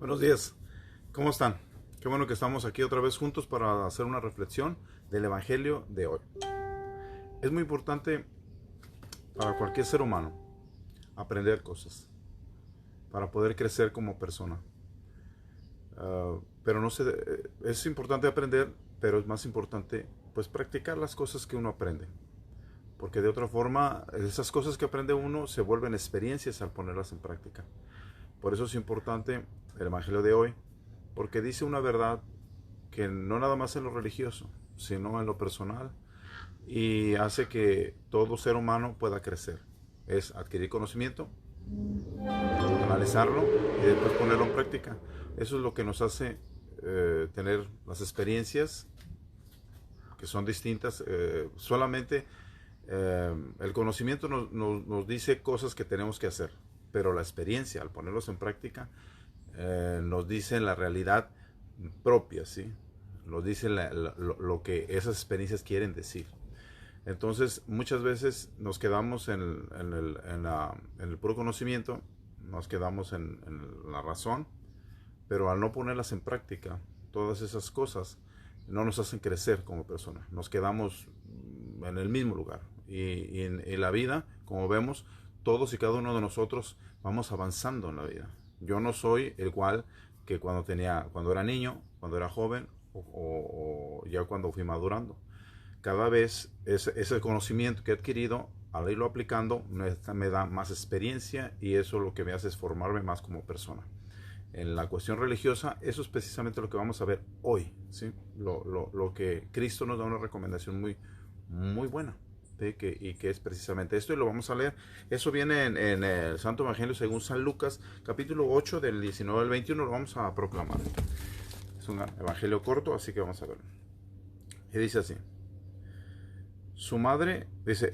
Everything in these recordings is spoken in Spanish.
Buenos días, ¿cómo están? Qué bueno que estamos aquí otra vez juntos para hacer una reflexión del Evangelio de hoy. Es muy importante para cualquier ser humano aprender cosas para poder crecer como persona. Pero no sé, es importante aprender, pero es más importante pues practicar las cosas que uno aprende. Porque de otra forma, esas cosas que aprende uno se vuelven experiencias al ponerlas en práctica. Por eso es importante el Evangelio de hoy, porque dice una verdad que no nada más en lo religioso, sino en lo personal, y hace que todo ser humano pueda crecer. Es adquirir conocimiento, analizarlo y después ponerlo en práctica. Eso es lo que nos hace tener las experiencias que son distintas. Solamente el conocimiento nos dice cosas que tenemos que hacer, pero la experiencia, al ponerlos en práctica, nos dice la realidad propia, ¿sí? Nos dice lo que esas experiencias quieren decir. Entonces, muchas veces nos quedamos en el puro conocimiento, nos quedamos en la razón, pero al no ponerlas en práctica, todas esas cosas no nos hacen crecer como persona. Nos quedamos en el mismo lugar. Y en la vida, como vemos, todos y cada uno de nosotros vamos avanzando en la vida. Yo no soy igual que cuando era niño, cuando era joven o ya cuando fui madurando. Cada vez ese conocimiento que he adquirido, al irlo aplicando, me da más experiencia y eso lo que me hace es formarme más como persona. En la cuestión religiosa, eso es precisamente lo que vamos a ver hoy, ¿sí? Lo que Cristo nos da una recomendación muy buena, ¿sí? Y que es precisamente esto, y lo vamos a leer. Eso viene en el Santo Evangelio según San Lucas, capítulo 8, del 19 al 21, lo vamos a proclamar. Es un evangelio corto, así que vamos a verlo. Y dice así: su madre, dice,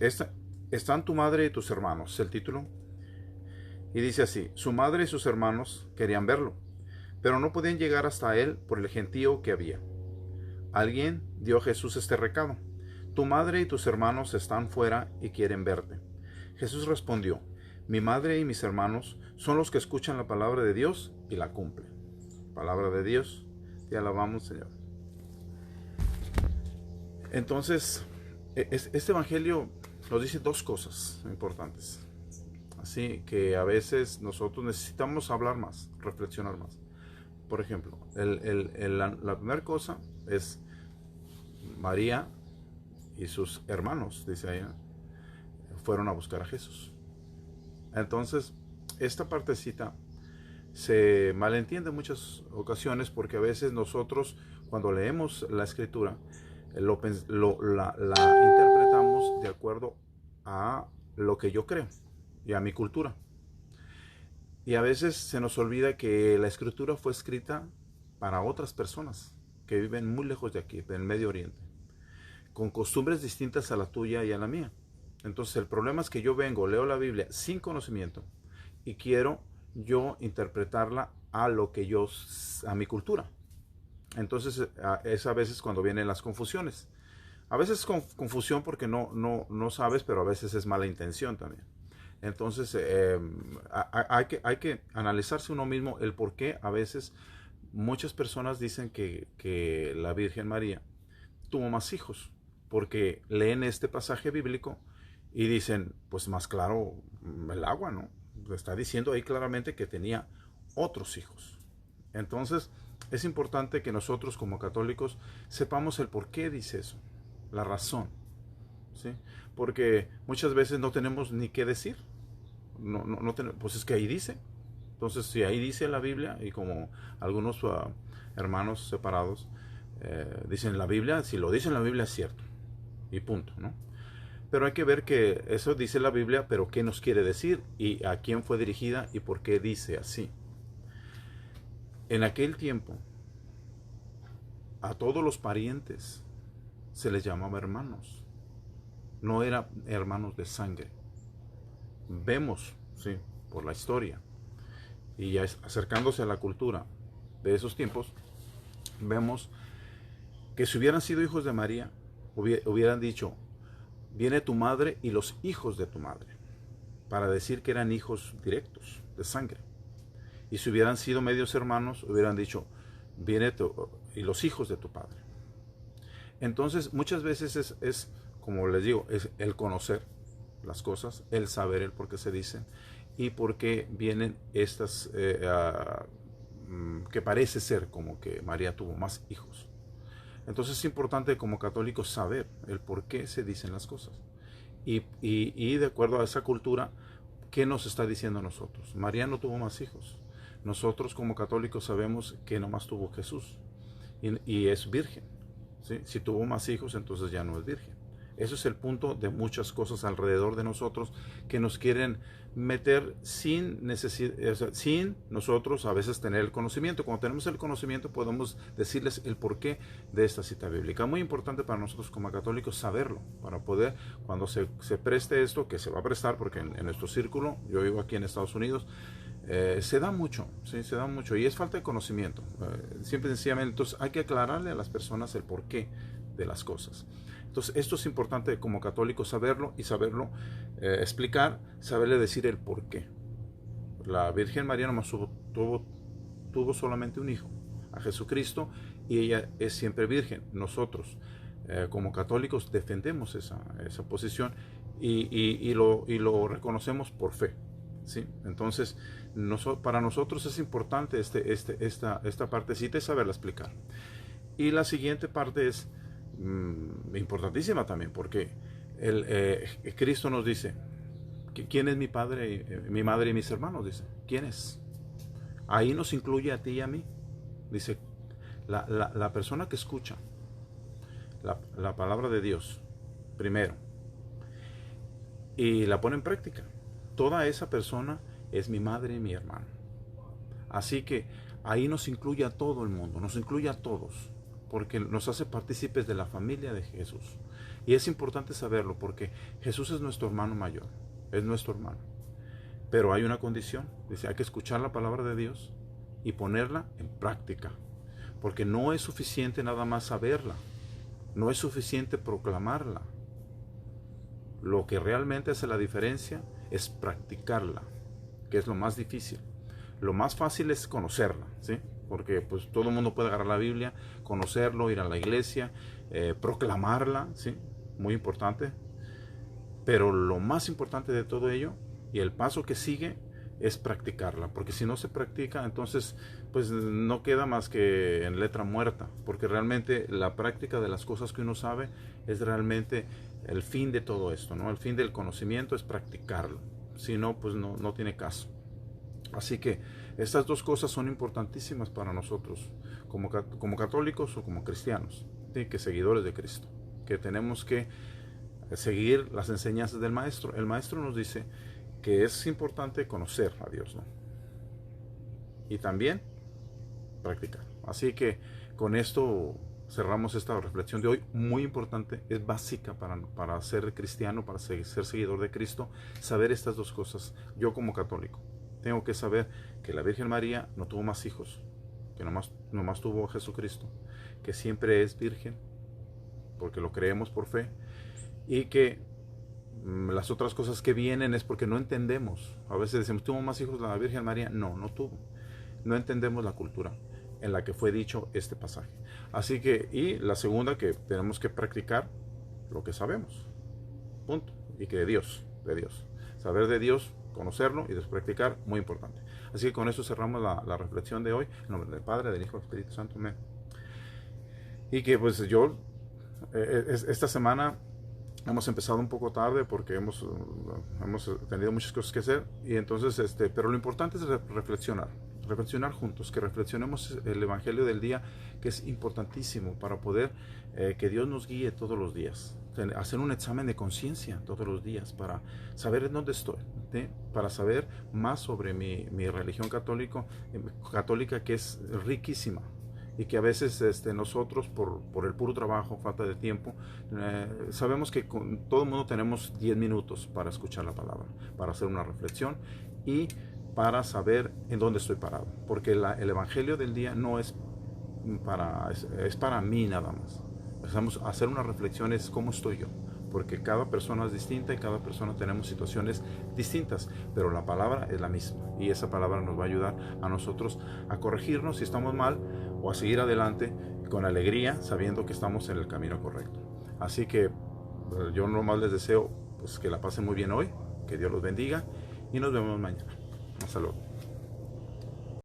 están tu madre y tus hermanos, es el título. Y dice así: su madre y sus hermanos querían verlo, pero no podían llegar hasta él por el gentío que había. Alguien dio a Jesús este recado: tu madre y tus hermanos están fuera y quieren verte. Jesús respondió: mi madre y mis hermanos son los que escuchan la palabra de Dios y la cumplen. Palabra de Dios, te alabamos, Señor. Entonces, este evangelio nos dice dos cosas importantes. Así que a veces nosotros necesitamos hablar más, reflexionar más. Por ejemplo, la primera cosa es María y sus hermanos, dice ahí, fueron a buscar a Jesús. Entonces, esta partecita se malentiende en muchas ocasiones porque a veces nosotros, cuando leemos la escritura, la interpretamos de acuerdo a lo que yo creo y a mi cultura. Y a veces se nos olvida que la escritura fue escrita para otras personas que viven muy lejos de aquí, del Medio Oriente, con costumbres distintas a la tuya y a la mía. Entonces el problema es que yo vengo, leo la Biblia sin conocimiento y quiero yo interpretarla a lo que a mi cultura. Entonces es a veces cuando vienen las confusiones. A veces es confusión porque no sabes, pero a veces es mala intención también. Entonces hay que analizarse uno mismo el por qué a veces muchas personas dicen que la Virgen María tuvo más hijos, porque leen este pasaje bíblico y dicen, pues más claro, el agua, ¿no? Está diciendo ahí claramente que tenía otros hijos. Entonces es importante que nosotros como católicos sepamos el por qué dice eso, la razón, ¿sí? Porque muchas veces no tenemos ni qué decir. Pues es que ahí dice. Entonces, si ahí dice la Biblia, y como algunos hermanos separados dicen la Biblia, si lo dice en la Biblia es cierto. Y punto, ¿no? Pero hay que ver que eso dice la Biblia, pero qué nos quiere decir y a quién fue dirigida y por qué dice así. En aquel tiempo, a todos los parientes se les llamaba hermanos. No eran hermanos de sangre. Vemos, sí, por la historia y ya acercándose a la cultura de esos tiempos, vemos que si hubieran sido hijos de María, hubieran dicho, viene tu madre y los hijos de tu madre, para decir que eran hijos directos, de sangre. Y si hubieran sido medios hermanos, hubieran dicho, viene y los hijos de tu padre. Entonces, muchas veces es, como les digo, es el conocer las cosas, el saber el por qué se dicen y por qué vienen estas que parece ser como que María tuvo más hijos. Entonces es importante como católicos saber el por qué se dicen las cosas. Y de acuerdo a esa cultura, ¿qué nos está diciendo a nosotros? María no tuvo más hijos. Nosotros como católicos sabemos que nomás tuvo Jesús y es virgen. ¿Sí? Si tuvo más hijos, entonces ya no es virgen. Eso es el punto de muchas cosas alrededor de nosotros que nos quieren meter sin necesidad, o sea, sin nosotros a veces tener el conocimiento. Cuando tenemos el conocimiento podemos decirles el porqué de esta cita bíblica. Muy importante para nosotros como católicos saberlo, para poder, cuando se preste esto, que se va a prestar, porque en nuestro círculo, yo vivo aquí en Estados Unidos, se da mucho, ¿sí? Se da mucho y es falta de conocimiento. Siempre sencillamente, entonces hay que aclararle a las personas el porqué de las cosas. Entonces esto es importante como católico saberlo y saberlo explicar, saberle decir el porqué. La Virgen María nomás tuvo solamente un hijo, a Jesucristo, y ella es siempre virgen. Nosotros como católicos defendemos esa posición y lo reconocemos por fe. ¿Sí? Entonces, para nosotros es importante esta partecita y saberla explicar. Y la siguiente parte es importantísima también, porque Cristo nos dice, ¿quién es mi padre, mi madre y mis hermanos? Dice, ¿quién es? Ahí nos incluye a ti y a mí. Dice, la persona que escucha la palabra de Dios primero y la pone en práctica, toda esa persona es mi madre y mi hermano. Así que ahí nos incluye a todo el mundo, nos incluye a todos, porque nos hace partícipes de la familia de Jesús. Y es importante saberlo, porque Jesús es nuestro hermano mayor, es nuestro hermano. Pero hay una condición, dice, hay que escuchar la palabra de Dios y ponerla en práctica, porque no es suficiente nada más saberla, no es suficiente proclamarla. Lo que realmente hace la diferencia es practicarla, que es lo más difícil. Lo más fácil es conocerla, ¿sí? Porque pues todo el mundo puede agarrar la Biblia, conocerlo, ir a la iglesia, proclamarla, ¿sí? Muy importante. Pero lo más importante de todo ello y el paso que sigue es practicarla, porque si no se practica, entonces pues no queda más que en letra muerta, porque realmente la práctica de las cosas que uno sabe es realmente el fin de todo esto, ¿no? El fin del conocimiento es practicarlo, si no, pues no tiene caso. Así que estas dos cosas son importantísimas para nosotros, como católicos o como cristianos, ¿sí? Que seguidores de Cristo, que tenemos que seguir las enseñanzas del Maestro. El Maestro nos dice que es importante conocer a Dios, ¿no? Y también practicar. Así que con esto cerramos esta reflexión de hoy, muy importante, es básica para ser cristiano, para ser seguidor de Cristo, saber estas dos cosas. Yo como católico tengo que saber que la Virgen María no tuvo más hijos, que nomás tuvo a Jesucristo, que siempre es virgen, porque lo creemos por fe, y que las otras cosas que vienen es porque no entendemos. A veces decimos, ¿tuvo más hijos la Virgen María? No tuvo. No entendemos la cultura en la que fue dicho este pasaje. Así que, y la segunda, que tenemos que practicar lo que sabemos. Punto. Y que de Dios. Saber de Dios, conocerlo y después practicar, muy importante. Así que con eso cerramos la reflexión de hoy. En nombre del Padre, del Hijo y del Espíritu Santo. Amén. Y que pues yo, esta semana hemos empezado un poco tarde porque hemos tenido muchas cosas que hacer, y entonces pero lo importante es reflexionar juntos, que reflexionemos el Evangelio del día, que es importantísimo para poder que Dios nos guíe todos los días, hacer un examen de conciencia todos los días para saber en dónde estoy, ¿sí? Para saber más sobre mi religión católica, que es riquísima, y que a veces nosotros por el puro trabajo, falta de tiempo, sabemos que todo el mundo tenemos 10 minutos para escuchar la palabra, para hacer una reflexión y para saber en dónde estoy parado, porque el Evangelio del día no es para mí nada más. Vamos a hacer una reflexión, es cómo estoy yo, porque cada persona es distinta y cada persona tenemos situaciones distintas, pero la palabra es la misma y esa palabra nos va a ayudar a nosotros a corregirnos si estamos mal o a seguir adelante con alegría sabiendo que estamos en el camino correcto. Así que yo nomás les deseo pues, que la pasen muy bien hoy, que Dios los bendiga y nos vemos mañana. Hasta luego.